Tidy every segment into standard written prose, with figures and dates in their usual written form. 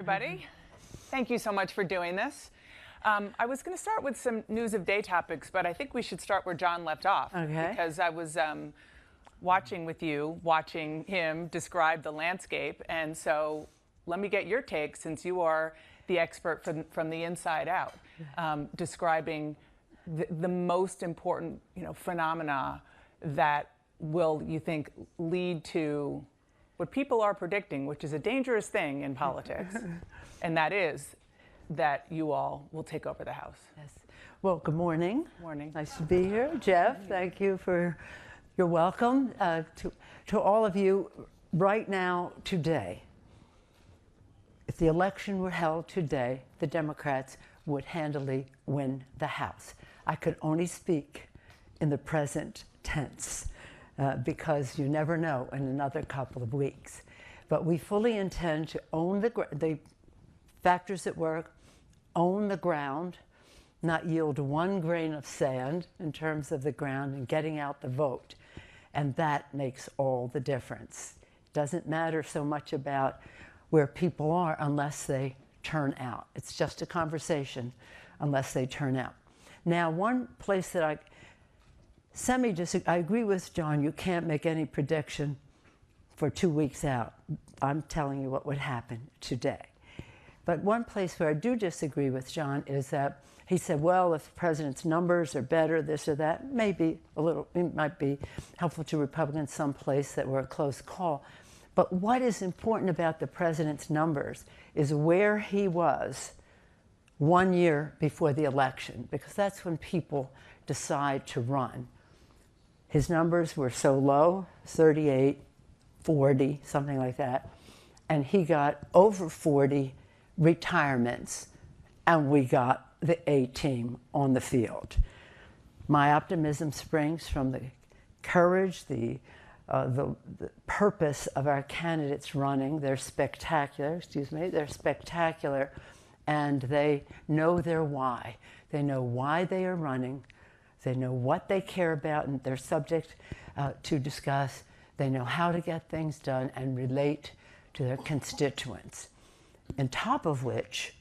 Everybody, thank you so much for doing this. I was going to start with some news of day topics, but I think we should start where John left off. Okay. Because I was watching him describe the landscape, and so let me get your take, since you are the expert from the inside out, describing the most important, phenomena that will, you think, lead to what people are predicting, which is a dangerous thing in politics, and that is that you all will take over the House. Yes. Well, good morning. Morning. Nice to be here. Jeff, thank you for your welcome. To all of you, right now, today, if the election were held today, the Democrats would handily win the House. I could only speak in the present tense because you never know in another couple of weeks. But we fully intend to own the factors at work, own the ground, not yield one grain of sand in terms of the ground, and getting out the vote. And that makes all the difference. It doesn't matter so much about where people are unless they turn out. It's just a conversation unless they turn out. Now, one place that I agree with John, you can't make any prediction for 2 weeks out. I'm telling you what would happen today. But one place where I do disagree with John is that he said, well, if the president's numbers are better, this or that, it might be helpful to Republicans someplace that were a close call. But what is important about the president's numbers is where he was 1 year before the election, because that's when people decide to run. His numbers were so low, 38, 40, something like that, and he got over 40 retirements, and we got the A team on the field. My optimism springs from the courage, the purpose of our candidates running. They're spectacular, and they know their why. They know why they are running. They know what they care about and they're subject to discuss. They know how to get things done and relate to their constituents. On top of which,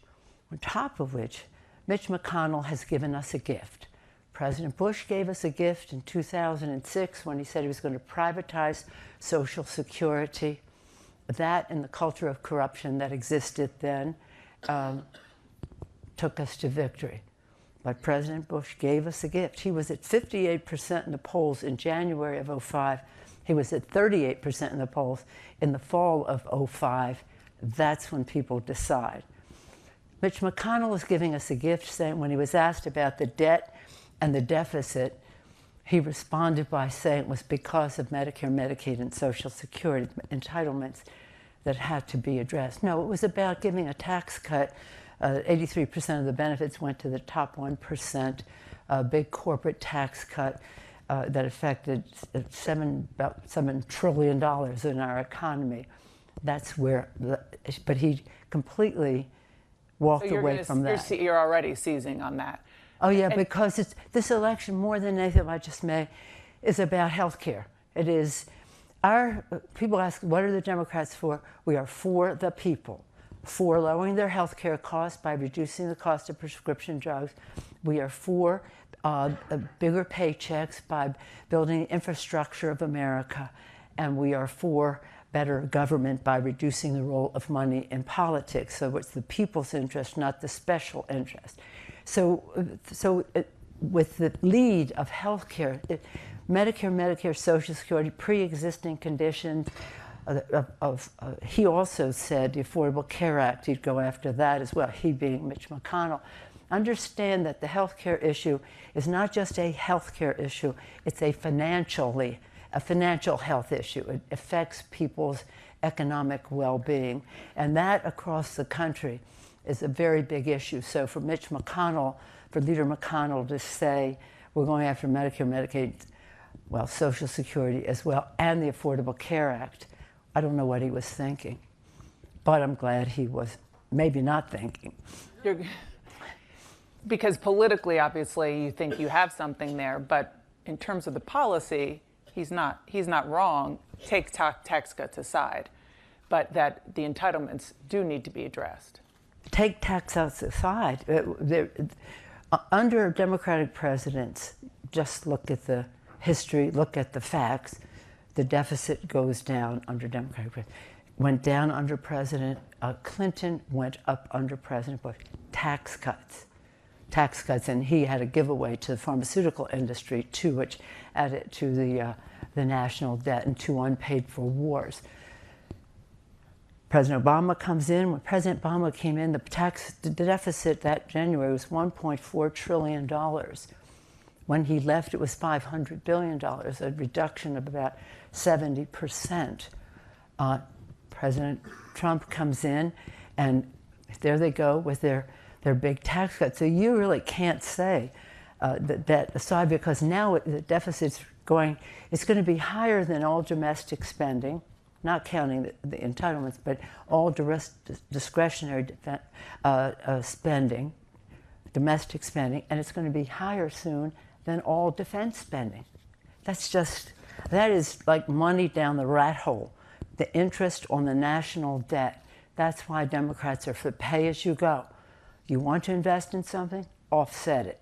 Mitch McConnell has given us a gift. President Bush gave us a gift in 2006 when he said he was going to privatize Social Security. That and the culture of corruption that existed then took us to victory. But President Bush gave us a gift. He was at 58% in the polls in January of 2005. He was at 38% in the polls in the fall of 2005. That's when people decide. Mitch McConnell is giving us a gift, saying when he was asked about the debt and the deficit, he responded by saying it was because of Medicare, Medicaid, and Social Security entitlements that had to be addressed. No, it was about giving a tax cut. 83% of the benefits went to the top 1%, a big corporate tax cut that affected about $7 trillion in our economy. That's where, but he completely walked away from that. You're already seizing on that. Oh yeah, because this election, more than anything I just may, is about health care. It is, people ask, what are the Democrats for? We are for the people. For lowering their health care costs by reducing the cost of prescription drugs. We are for bigger paychecks by building the infrastructure of America. And we are for better government by reducing the role of money in politics. So it's the people's interest, not the special interest. So with the lead of health care, Medicare, Social Security, pre-existing conditions, he also said the Affordable Care Act, he'd go after that as well, he being Mitch McConnell. Understand that the health care issue is not just a health care issue, it's a financial health issue. It affects people's economic well-being, and that across the country is a very big issue. So for Mitch McConnell, for Leader McConnell to say, we're going after Medicare, Medicaid, well, Social Security as well, and the Affordable Care Act, I don't know what he was thinking, but I'm glad he was maybe not thinking. Because politically, obviously, you think you have something there, but in terms of the policy, he's not wrong. Take tax cuts aside, but that the entitlements do need to be addressed. Take tax cuts aside. Under Democratic presidents, just look at the history, look at the facts, the deficit goes down under Democratic presidents. Went down under President Clinton, went up under President Bush. Tax cuts, and he had a giveaway to the pharmaceutical industry too, which added to the national debt and to unpaid for wars. President Obama comes in. When President Obama came in, the deficit that January was $1.4 trillion. When he left, it was $500 billion, a reduction of about 70%. President Trump comes in, and there they go with their big tax cuts. So you really can't say that aside, because now the deficit's it's going to be higher than all domestic spending, not counting the entitlements, but all discretionary spending, domestic spending, and it's going to be higher soon than all defense spending. That is like money down the rat hole. The interest on the national debt. That's why Democrats are for pay as you go. You want to invest in something, offset it.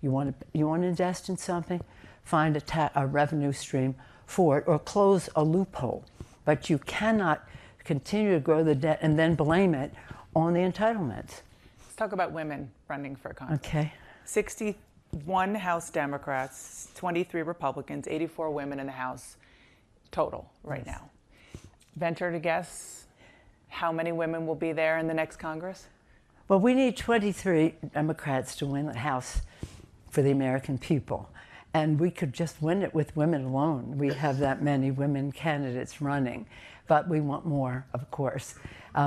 You want to invest in something, find a revenue stream for it, or close a loophole. But you cannot continue to grow the debt and then blame it on the entitlements. Let's talk about women running for Congress. Okay. 61 House Democrats, 23 Republicans, 84 women in the House total right now. Venture to guess how many women will be there in the next Congress? Well, we need 23 Democrats to win the House for the American people. And we could just win it with women alone. We have that many women candidates running. But we want more, of course.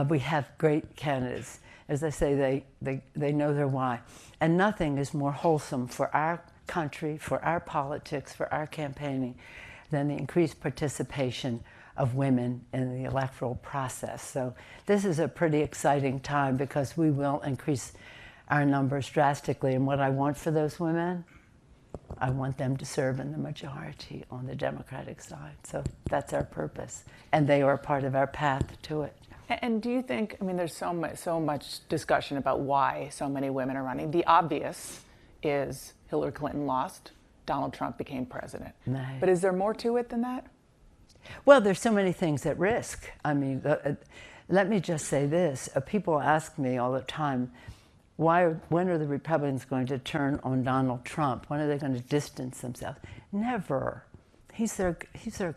We have great candidates. As I say, they know their why. And nothing is more wholesome for our country, for our politics, for our campaigning, than the increased participation of women in the electoral process. So this is a pretty exciting time because we will increase our numbers drastically. And what I want for those women, I want them to serve in the majority on the Democratic side. So that's our purpose. And they are part of our path to it. And do you think, I mean, there's so much discussion about why so many women are running. The obvious is Hillary Clinton lost, Donald Trump became president. Right. But is there more to it than that? Well, there's so many things at risk. I mean, let me just say this. People ask me all the time, when are the Republicans going to turn on Donald Trump? When are they going to distance themselves? Never. He's their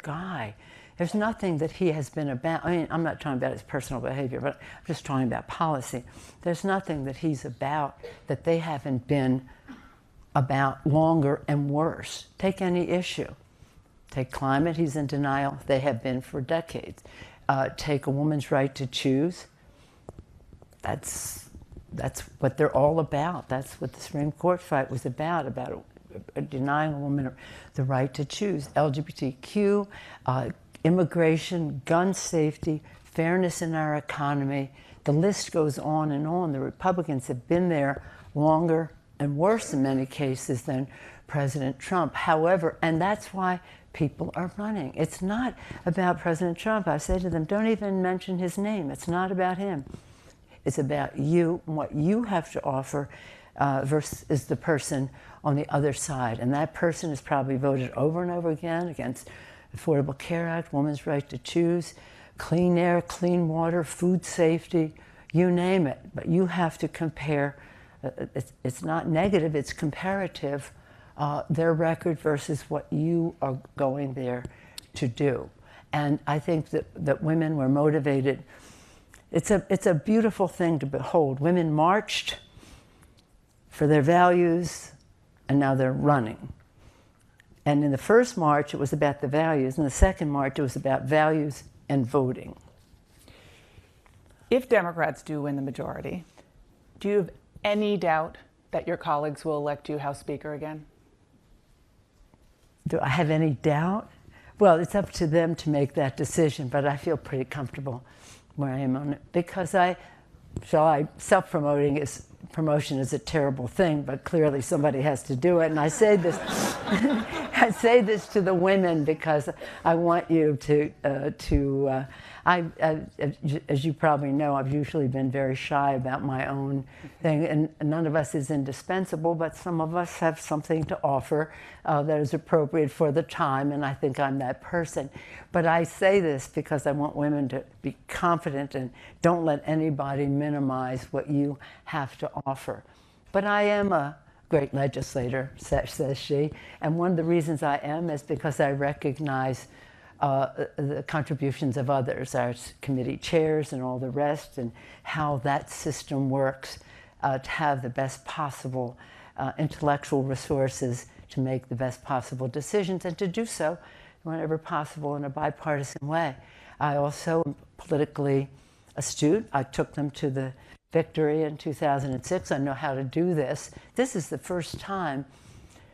guy. There's nothing that he has been about. I mean, I'm not talking about his personal behavior, but I'm just talking about policy. There's nothing that he's about that they haven't been about longer and worse. Take any issue. Take climate, he's in denial. They have been for decades. Take a woman's right to choose. That's what they're all about. That's what the Supreme Court fight was about denying a woman the right to choose. LGBTQ, immigration, gun safety, fairness in our economy. The list goes on and on. The Republicans have been there longer and worse in many cases than President Trump. However, and that's why people are running. It's not about President Trump. I say to them, don't even mention his name. It's not about him. It's about you and what you have to offer versus the person on the other side. And that person has probably voted over and over again against Affordable Care Act, women's right to choose, clean air, clean water, food safety, you name it. But you have to compare. It's not negative, it's comparative, their record versus what you are going there to do. And I think that women were motivated. It's a beautiful thing to behold. Women marched for their values, and now they're running. And in the first march, it was about the values. In the second march, it was about values and voting. If Democrats do win the majority, do you have any doubt that your colleagues will elect you House Speaker again? Do I have any doubt? Well, it's up to them to make that decision, but I feel pretty comfortable where I am on it because self-promoting is promotion is a terrible thing, but clearly somebody has to do it. And I say this, I say this to the women because I want you as you probably know, I've usually been very shy about my own thing, and none of us is indispensable, but some of us have something to offer that is appropriate for the time, and I think I'm that person. But I say this because I want women to be confident and don't let anybody minimize what you have to offer. But I am a great legislator, says she, and one of the reasons I am is because I recognize the contributions of others, our committee chairs and all the rest, and how that system works to have the best possible intellectual resources to make the best possible decisions, and to do so whenever possible in a bipartisan way. I also am politically astute. I took them to the victory in 2006. I know how to do this. This is the first time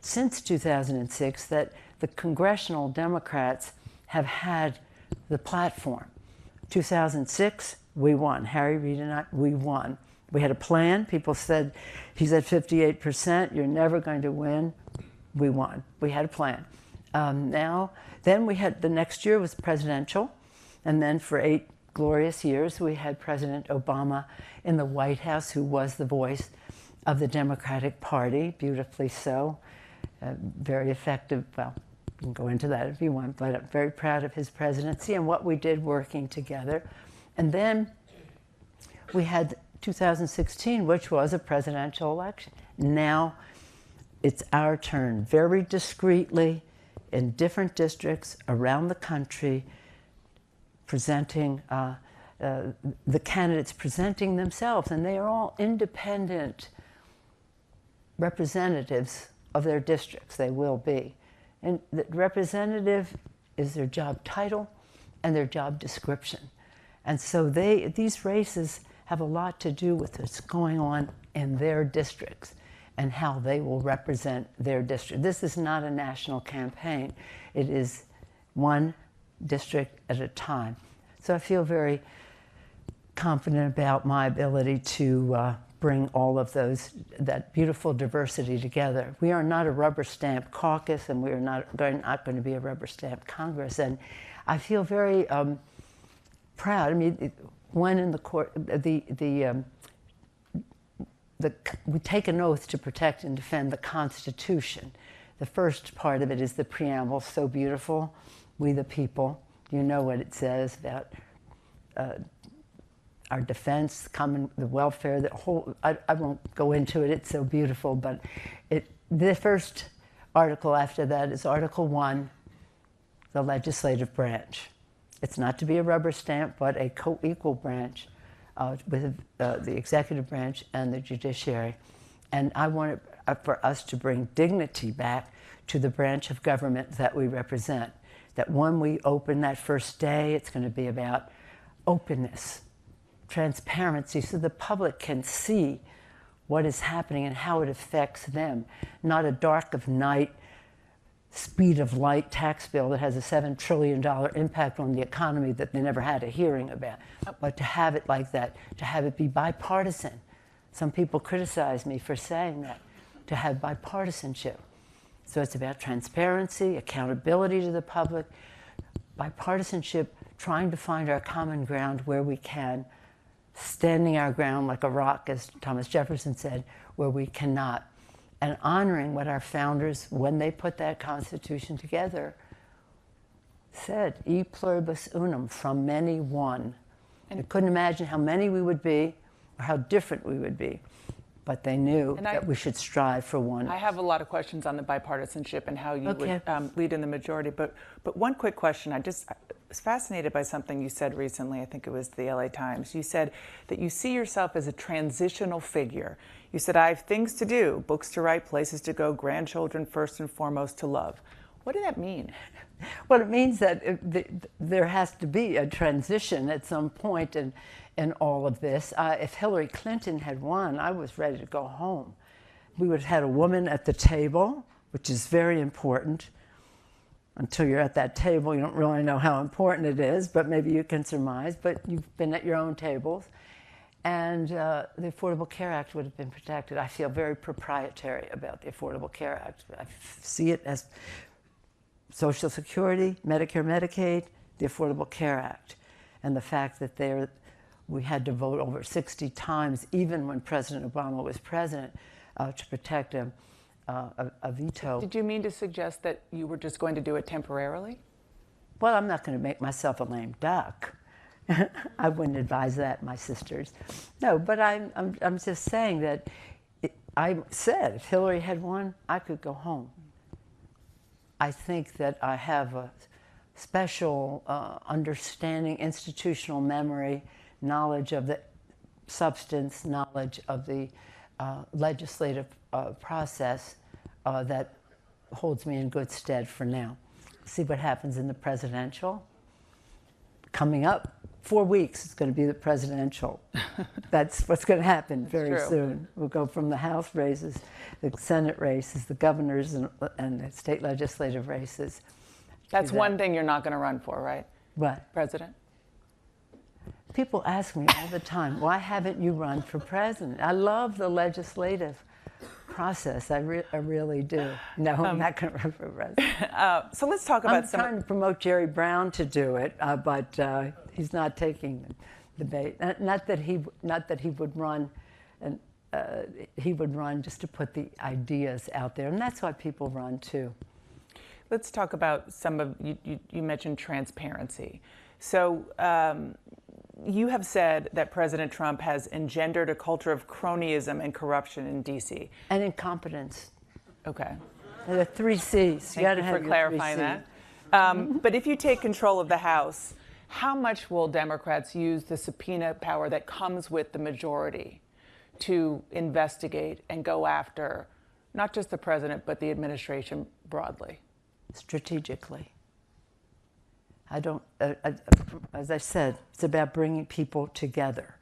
since 2006 that the congressional Democrats have had the platform. 2006, we won. Harry Reid and I, we won. We had a plan. People said, he's at 58%, you're never going to win. We won. We had a plan. Then we had, the next year was presidential, and then for 8 glorious years, we had President Obama in the White House, who was the voice of the Democratic Party, beautifully so, very effective. Well, you can go into that if you want, but I'm very proud of his presidency and what we did working together. And then we had 2016, which was a presidential election. Now it's our turn, very discreetly, in different districts around the country, presenting the candidates presenting themselves, and they are all independent representatives of their districts. They will be. And the representative is their job title and their job description. And so these races have a lot to do with what's going on in their districts and how they will represent their district. This is not a national campaign. It is one district at a time. So I feel very confident about my ability to bring all of that beautiful diversity together. We are not a rubber stamp caucus, and we are not going to be a rubber stamp Congress. And I feel very proud. I mean, when in the court, we take an oath to protect and defend the Constitution. The first part of it is the preamble, so beautiful, we the people. You know what it says about our defense, the welfare, the whole, I won't go into it, it's so beautiful, but the first article after that is Article 1, the legislative branch. It's not to be a rubber stamp, but a co-equal branch with the executive branch and the judiciary. And I want for us to bring dignity back to the branch of government that we represent. That when we open that first day, it's going to be about openness, transparency, so the public can see what is happening and how it affects them. Not a dark of night, speed of light tax bill that has a $7 trillion impact on the economy that they never had a hearing about. But to have it like that, to have it be bipartisan. Some people criticize me for saying that, to have bipartisanship. So it's about transparency, accountability to the public, bipartisanship, trying to find our common ground where we can, standing our ground like a rock, as Thomas Jefferson said, where we cannot, and honoring what our founders, when they put that Constitution together, said, e pluribus unum, from many one. And you couldn't imagine how many we would be or how different we would be. But they knew that we should strive for one. I have a lot of questions on the bipartisanship and how you would lead in the majority. But one quick question. I was fascinated by something you said recently. I think it was the LA Times. You said that you see yourself as a transitional figure. You said, I have things to do, books to write, places to go, grandchildren first and foremost to love. What did that mean? Well, it means that there has to be a transition at some point in all of this. If Hillary Clinton had won, I was ready to go home. We would have had a woman at the table, which is very important. Until you're at that table, you don't really know how important it is, but maybe you can surmise, but you've been at your own tables. and the Affordable Care Act would have been protected. I feel very proprietary about the Affordable Care Act. I see it as Social Security, Medicare, Medicaid, the Affordable Care Act, and the fact that we had to vote over 60 times, even when President Obama was president, to protect a veto. Did you mean to suggest that you were just going to do it temporarily? Well, I'm not going to make myself a lame duck. I wouldn't advise that, my sisters. No, but I'm just saying that I said if Hillary had won, I could go home. I think that I have a special understanding, institutional memory, knowledge of the substance, knowledge of the legislative process that holds me in good stead for now. See what happens in the presidential. Coming up, 4 weeks, it's going to be the presidential. That's what's going to happen very soon. We'll go from the House races, the Senate races, the governors and the state legislative races. That's one thing you're not going to run for, right? What? President? People ask me all the time, why haven't you run for president? I love the legislative process. I really do. No, I'm not going to run for president. So let's talk about I'm trying to promote Jerry Brown to do it, but he's not taking the bait. Not that he would run, and he would run just to put the ideas out there, and that's why people run too. Let's talk about some of you mentioned transparency. So you have said that President Trump has engendered a culture of cronyism and corruption in D.C. And incompetence. Okay. The 3 C's. Thank you for clarifying that. But if you take control of the House, how much will Democrats use the subpoena power that comes with the majority to investigate and go after not just the president, but the administration broadly? Strategically. As I said, it's about bringing people together.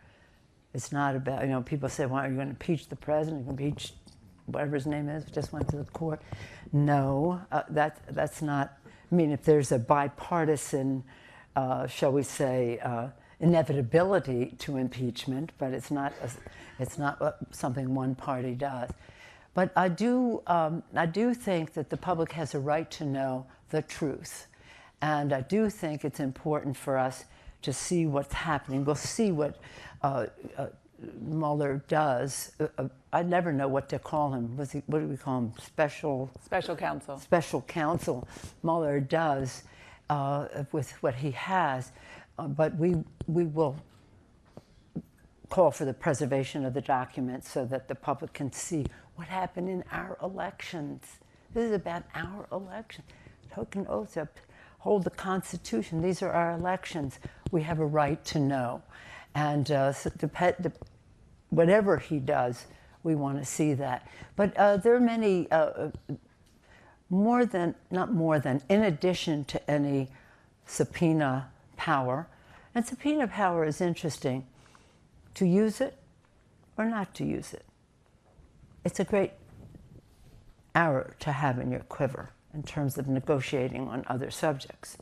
It's not about, people say, well, are you going to impeach the president? You're going to impeach whatever his name is, just went to the court. No, that's not, if there's a bipartisan, shall we say, inevitability to impeachment, but it's not something one party does. But I do think that the public has a right to know the truth. And I do think it's important for us to see what's happening. We'll see what Mueller does. I never know what to call him. What do we call him? Special counsel. Special counsel. Mueller does with what he has. But we will call for the preservation of the documents so that the public can see what happened in our elections. This is about our elections. Token oaths up. Hold the Constitution. These are our elections. We have a right to know. And whatever he does, we want to see that. But there are many, in addition to any subpoena power, and subpoena power is interesting, to use it or not to use it. It's a great arrow to have in your quiver in terms of negotiating on other subjects.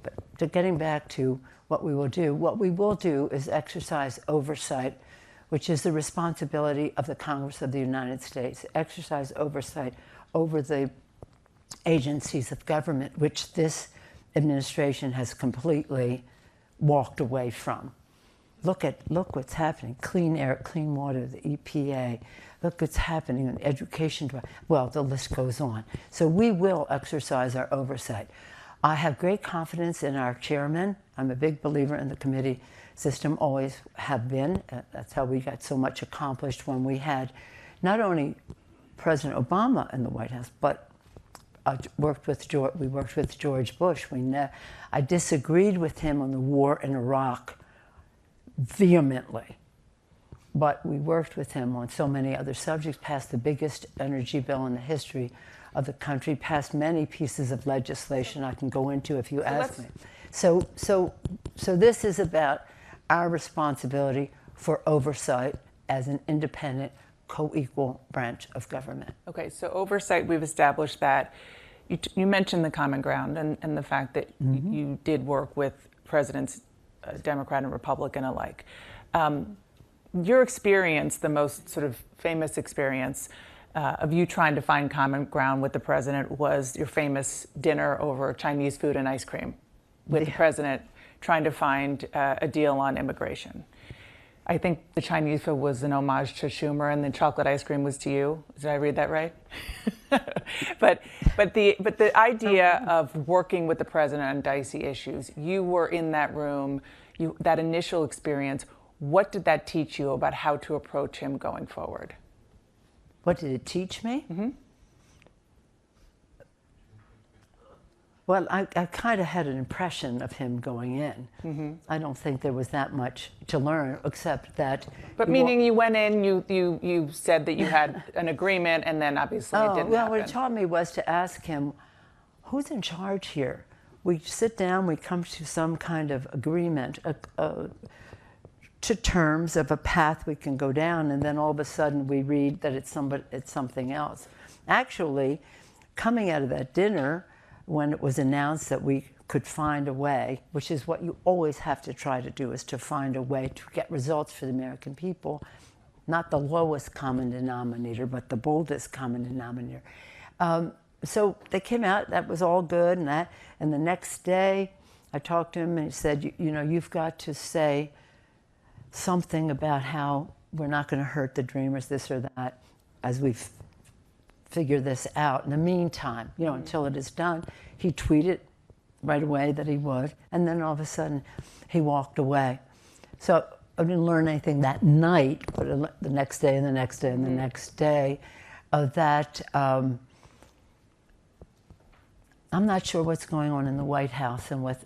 But to getting back to what we will do is exercise oversight, which is the responsibility of the Congress of the United States, exercise oversight over the agencies of government, which this administration has completely walked away from. Look what's happening, clean air, clean water, the EPA. Look what's happening in education. Well, the list goes on. So we will exercise our oversight. I have great confidence in our chairman. I'm a big believer in the committee system, always have been. That's how we got so much accomplished when we had not only President Obama in the White House, but we worked with George Bush. I disagreed with him on the war in Iraq vehemently. But we worked with him on so many other subjects, passed the biggest energy bill in the history of the country, passed many pieces of legislation I can go into if you ask me. So this is about our responsibility for oversight as an independent, co-equal branch of government. Okay, so oversight, we've established that. You mentioned the common ground and the fact that you did work with presidents, Democrat and Republican alike. your experience, the most sort of famous experience of you trying to find common ground with the president was your famous dinner over Chinese food and ice cream with the president trying to find a deal on immigration. I think the Chinese food was an homage to Schumer, and the chocolate ice cream was to you. Did I read that right? but the idea of working with the president on dicey issues, you were in that room. That initial experience. What did that teach you about how to approach him going forward? What did it teach me? Mm-hmm. Well, I kind of had an impression of him going in. Mm-hmm. I don't think there was that much to learn, except that. But meaning you went in, you said that you had an agreement, and then obviously it didn't happen. What it taught me was to ask him, who's in charge here? We sit down, we come to some kind of agreement, to terms of a path we can go down, and then all of a sudden we read that it's something else. Actually, coming out of that dinner, when it was announced that we could find a way, which is what you always have to try to do, is to find a way to get results for the American people, not the lowest common denominator, but the boldest common denominator. So they came out, that was all good, and the next day I talked to him and he said, you know, you've got to say something about how we're not going to hurt the Dreamers, this or that, as we've figure this out. In the meantime, you know, until it is done, he tweeted right away that he would, and then all of a sudden he walked away. So I didn't learn anything that night, but the next day and the next day and the next day, that I'm not sure what's going on in the White House and with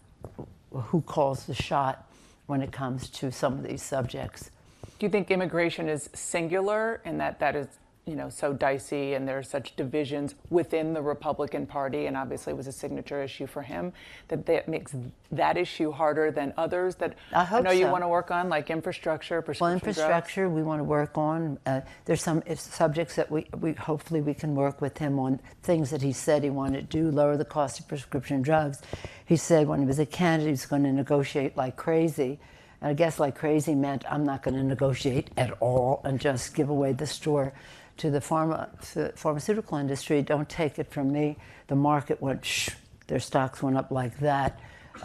who calls the shot when it comes to some of these subjects. Do you think immigration is singular and that is, you know, so dicey, and there are such divisions within the Republican Party, and obviously it was a signature issue for him, that makes that issue harder than others that I know you want to work on, like infrastructure, prescription drugs? Well, infrastructure we want to work on. There's some subjects that we hopefully we can work with him on, things that he said he wanted to do, lower the cost of prescription drugs. He said when he was a candidate he was going to negotiate like crazy. And I guess like crazy meant I'm not going to negotiate at all and just give away the store to the pharmaceutical industry. Don't take it from me. The market went, their stocks went up like that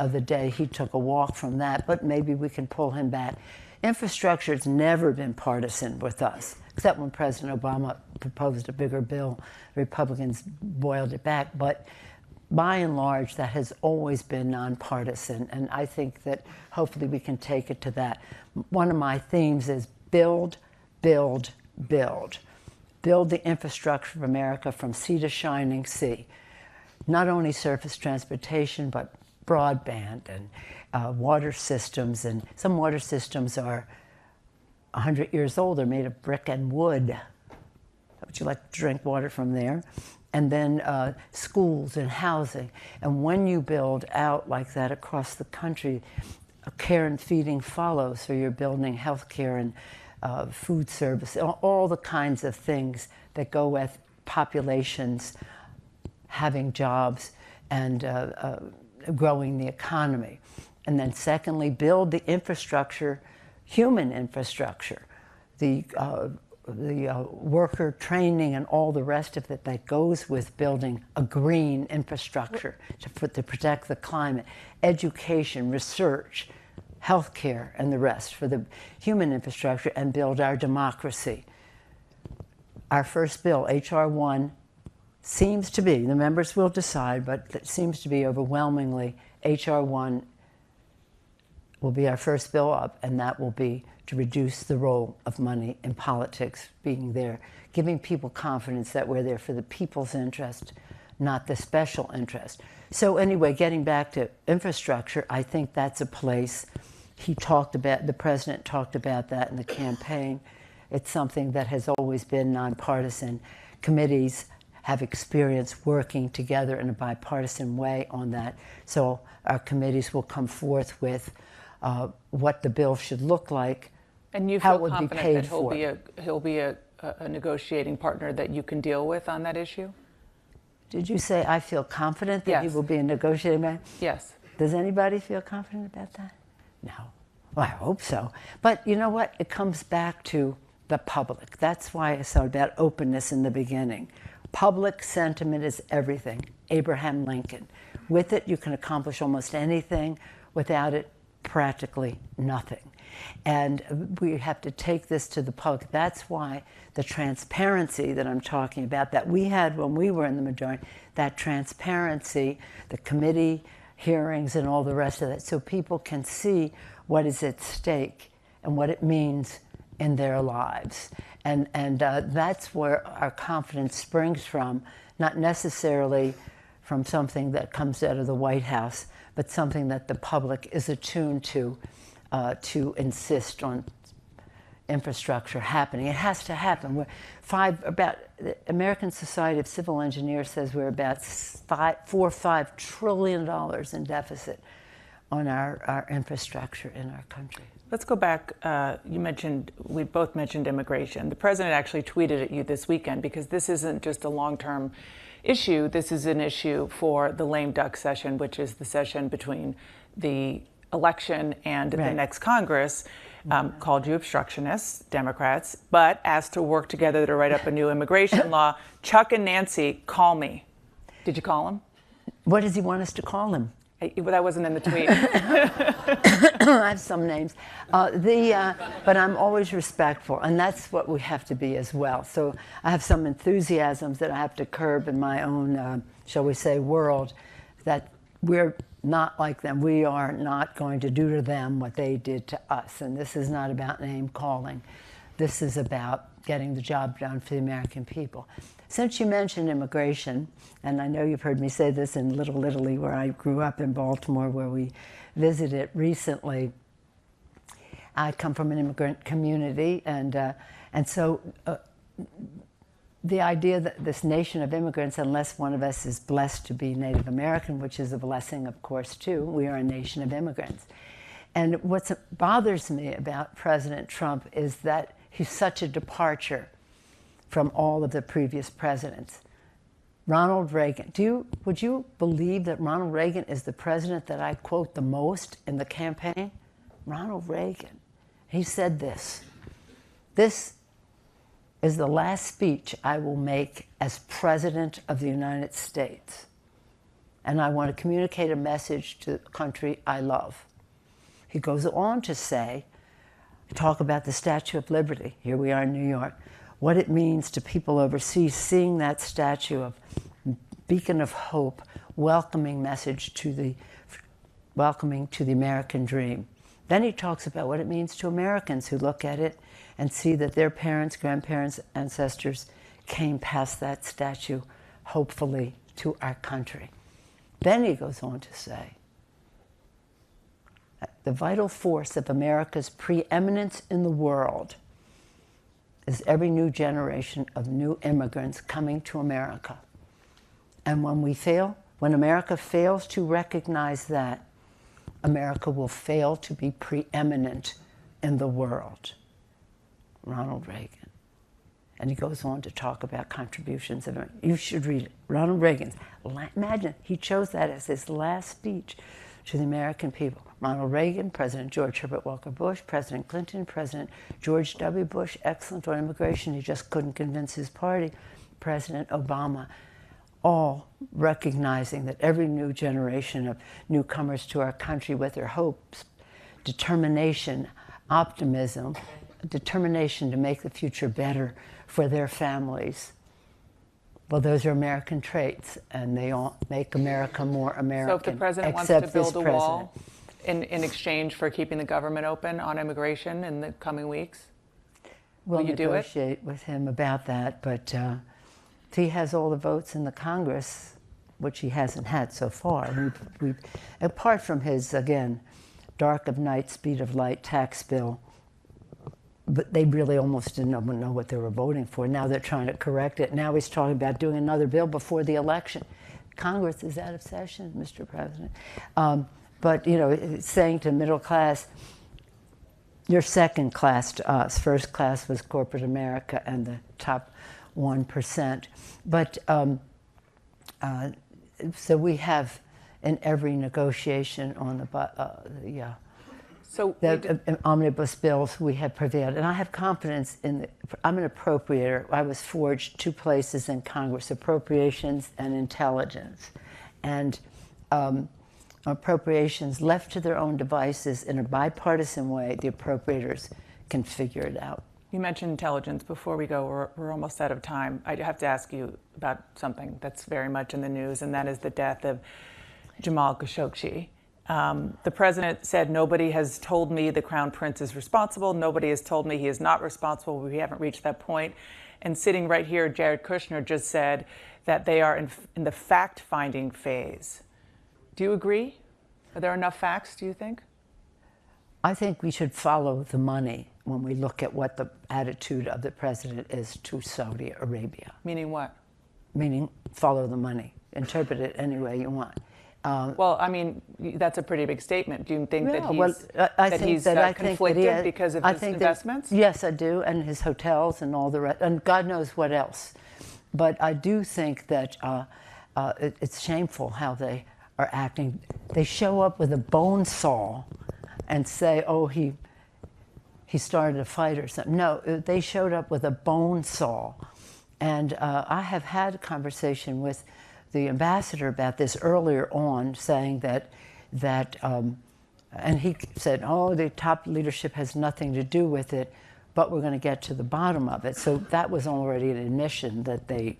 the day he took a walk from that, but maybe we can pull him back. Infrastructure has never been partisan with us, except when President Obama proposed a bigger bill. Republicans boiled it back, but by and large, that has always been nonpartisan, and I think that hopefully we can take it to that. One of my themes is build, build, build. Build the infrastructure of America from sea to shining sea. Not only surface transportation, but broadband and water systems. And some water systems are 100 years old. They're made of brick and wood. Would you like to drink water from there? And then schools and housing. And when you build out like that across the country, care and feeding follows. So you're building health care and food service, all the kinds of things that go with populations having jobs and growing the economy. And then secondly, build the infrastructure, human infrastructure, the worker training and all the rest of it that goes with building a green infrastructure to protect the climate, education, research, healthcare, and the rest for the human infrastructure, and build our democracy. Our first bill, H.R. 1, seems to be, the members will decide, but it seems to be overwhelmingly, H.R. 1 will be our first bill up, and that will be to reduce the role of money in politics being there, giving people confidence that we're there for the people's interest, not the special interest. So anyway, getting back to infrastructure, I think that's a place he talked about, the president talked about that in the campaign. It's something that has always been nonpartisan. Committees have experience working together in a bipartisan way on that. So our committees will come forth with what the bill should look like, and you how feel it would be confident paid that for. he'll be a negotiating partner that you can deal with on that issue? Did you say I feel confident that he Yes. will be a negotiating man? Yes. Does anybody feel confident about that? No. Well, I hope so. But you know what? It comes back to the public. That's why I said about openness in the beginning. Public sentiment is everything. Abraham Lincoln. With it, you can accomplish almost anything. Without it, practically nothing. And we have to take this to the public. That's why the transparency that I'm talking about, that we had when we were in the majority, that transparency, the committee hearings and all the rest of that, so people can see what is at stake and what it means in their lives. And that's where our confidence springs from, not necessarily from something that comes out of the White House, but something that the public is attuned to insist on infrastructure happening. It has to happen. The American Society of Civil Engineers says we're about $4 or $5 trillion in deficit on our infrastructure in our country. Let's go back. We both mentioned immigration. The president actually tweeted at you this weekend, because this isn't just a long-term issue. This is an issue for the lame duck session, which is the session between the election and the next Congress. Called you obstructionists, Democrats, but asked to work together to write up a new immigration law. Chuck and Nancy, call me. Did you call him? What does he want us to call him? That wasn't in the tweet. I have some names. But I'm always respectful, and that's what we have to be as well. So I have some enthusiasms that I have to curb in my own, shall we say, world, that we're not like them. We are not going to do to them what they did to us. And this is not about name calling. This is about getting the job done for the American people. Since you mentioned immigration, and I know you've heard me say this in Little Italy, where I grew up in Baltimore, where we visited recently. I come from an immigrant community, and so the idea that this nation of immigrants, unless one of us is blessed to be Native American, which is a blessing, of course, too, we are a nation of immigrants. And what bothers me about President Trump is that he's such a departure from all of the previous presidents. Ronald Reagan. Would you believe that Ronald Reagan is the president that I quote the most in the campaign? Ronald Reagan. He said this. This is the last speech I will make as President of the United States. And I want to communicate a message to the country I love. He goes on to say, talk about the Statue of Liberty. Here we are in New York. What it means to people overseas, seeing that statue of beacon of hope, welcoming message to the American dream. Then he talks about what it means to Americans who look at it and see that their parents, grandparents, ancestors came past that statue, hopefully, to our country. Then he goes on to say, the vital force of America's preeminence in the world is every new generation of new immigrants coming to America. And when America fails to recognize that, America will fail to be preeminent in the world. Ronald Reagan. And he goes on to talk about contributions. You should read it. Ronald Reagan's. Imagine, he chose that as his last speech to the American people. Ronald Reagan, President George Herbert Walker Bush, President Clinton, President George W. Bush, excellent on immigration. He just couldn't convince his party. President Obama, all recognizing that every new generation of newcomers to our country with their hopes, determination, optimism, determination to make the future better for their families. Well, those are American traits, and they all make America more American. So if the president wants to build a wall in exchange for keeping the government open on immigration in the coming weeks, will you do it? Negotiate with him about that, but he has all the votes in the Congress, which he hasn't had so far. Apart from his, again, dark of night, speed of light tax bill, but they really almost didn't know what they were voting for. Now they're trying to correct it. Now he's talking about doing another bill before the election. Congress is out of session, Mr. President. But, saying to middle class, you're second class to us. First class was corporate America and the top 1%. But so we have in every negotiation on the So the omnibus bills we have prevailed, and I have confidence in I'm an appropriator. I was forged 2 places in Congress: appropriations and intelligence, and appropriations left to their own devices in a bipartisan way, the appropriators can figure it out. You mentioned intelligence. Before we go, we're almost out of time. I have to ask you about something that's very much in the news, and that is the death of Jamal Khashoggi. The president said, nobody has told me the crown prince is responsible. Nobody has told me he is not responsible. We haven't reached that point. And sitting right here, Jared Kushner just said that they are in the fact-finding phase. Do you agree? Are there enough facts, do you think? I think we should follow the money when we look at what the attitude of the president is to Saudi Arabia. Meaning what? Meaning follow the money. Interpret it any way you want. Well, I mean, that's a pretty big statement. Do you think that he's conflicted because of his investments? Yes, I do, and his hotels and all the rest, and God knows what else. But I do think that it's shameful how they are acting. They show up with a bone saw and say, oh, he started a fight or something. No, they showed up with a bone saw. And I have had a conversation with the ambassador about this earlier on, saying that and he said, oh, the top leadership has nothing to do with it, but we're going to get to the bottom of it. So that was already an admission that they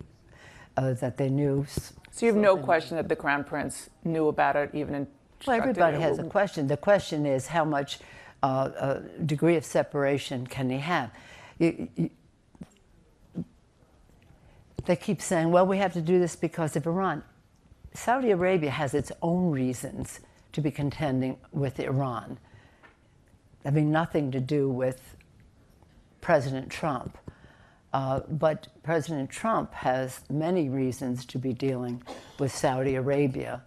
knew. So you have no question that the crown prince knew about it, even in. Well, everybody has a question. The question is how much degree of separation can he have? They keep saying, well, we have to do this because of Iran. Saudi Arabia has its own reasons to be contending with Iran. I mean, nothing to do with President Trump. But President Trump has many reasons to be dealing with Saudi Arabia,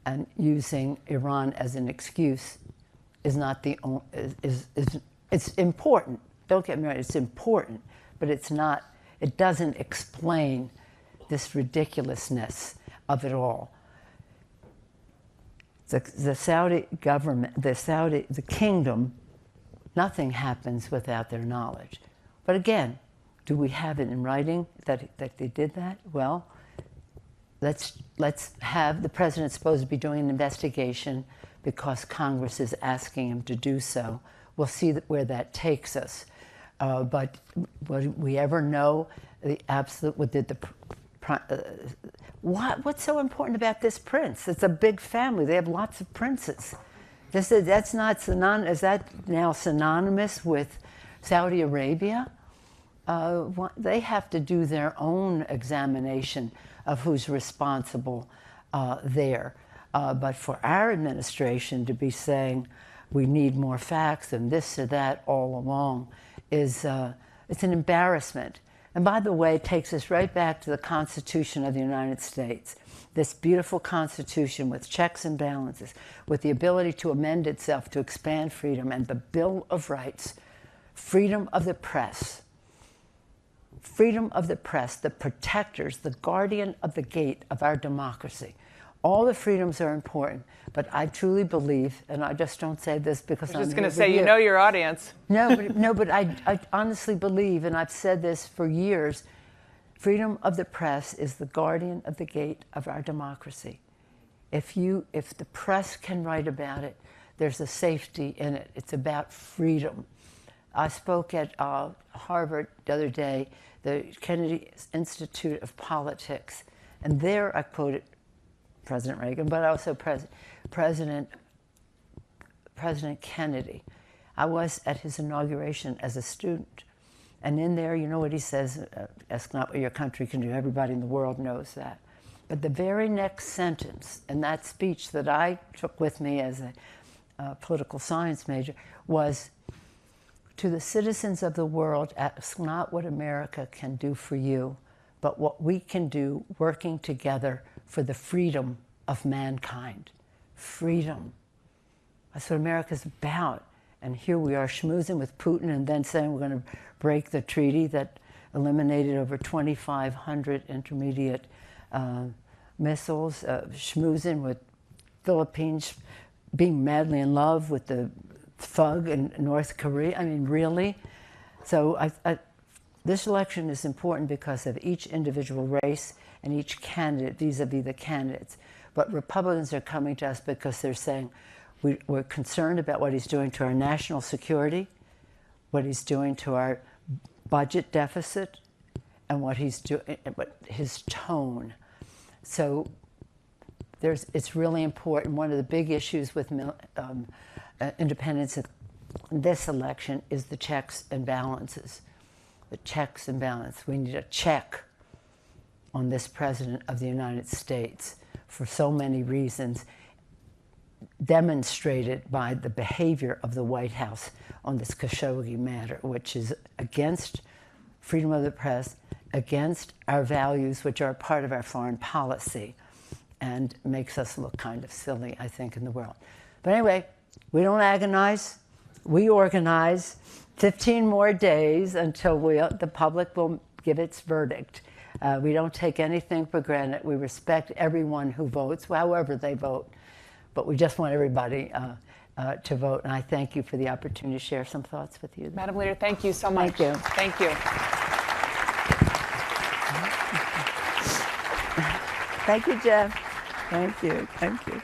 and using Iran as an excuse is not the only, it's important. Don't get me wrong, it's important, but it's not. It doesn't explain this ridiculousness of it all. The Saudi government, the kingdom, nothing happens without their knowledge. But again, do we have it in writing that they did that? Well, let's have the president's supposed to be doing an investigation because Congress is asking him to do so. We'll see where that takes us. But would we ever know the absolute? What's so important about this prince? It's a big family. They have lots of princes. That's not synonymous. Is that now synonymous with Saudi Arabia? They have to do their own examination of who's responsible there. But for our administration to be saying we need more facts and this or that all along is it's an embarrassment. And by the way, it takes us right back to the Constitution of the United States. This beautiful Constitution with checks and balances, with the ability to amend itself to expand freedom, and the Bill of Rights, freedom of the press. Freedom of the press, the protectors, the guardian of the gate of our democracy. All the freedoms are important, but I truly believe, and I just don't say this because I'm just going to say, you know your audience. But I honestly believe, and I've said this for years, freedom of the press is the guardian of the gate of our democracy. If the press can write about it, there's a safety in it. It's about freedom. I spoke at Harvard the other day, the Kennedy Institute of Politics, and there I quoted President Reagan, but also President Kennedy. I was at his inauguration as a student, and in there, you know what he says, ask not what your country can do. Everybody in the world knows that. But the very next sentence in that speech that I took with me as a political science major was, to the citizens of the world, ask not what America can do for you, but what we can do working together for the freedom of mankind. Freedom. That's what America's about. And here we are schmoozing with Putin and then saying we're going to break the treaty that eliminated over 2,500 intermediate missiles, schmoozing with Philippines being madly in love with the thug in North Korea. I mean, really? So this election is important because of each individual race and each candidate vis-a-vis the candidates. But Republicans are coming to us because they're saying we're concerned about what he's doing to our national security, what he's doing to our budget deficit, and what he's doing, his tone. So it's really important. One of the big issues with independence in this election is the checks and balances. The checks and balances. We need a check on this President of the United States for so many reasons, demonstrated by the behavior of the White House on this Khashoggi matter, which is against freedom of the press, against our values, which are a part of our foreign policy, and makes us look kind of silly, I think, in the world. But anyway, we don't agonize. We organize. 15 more days until the public will give its verdict. We don't take anything for granted. We respect everyone who votes, however they vote. But we just want everybody to vote. And I thank you for the opportunity to share some thoughts with you. Madam Leader, thank you so much. Thank you. Thank you. Thank you, Jeff. Thank you. Thank you.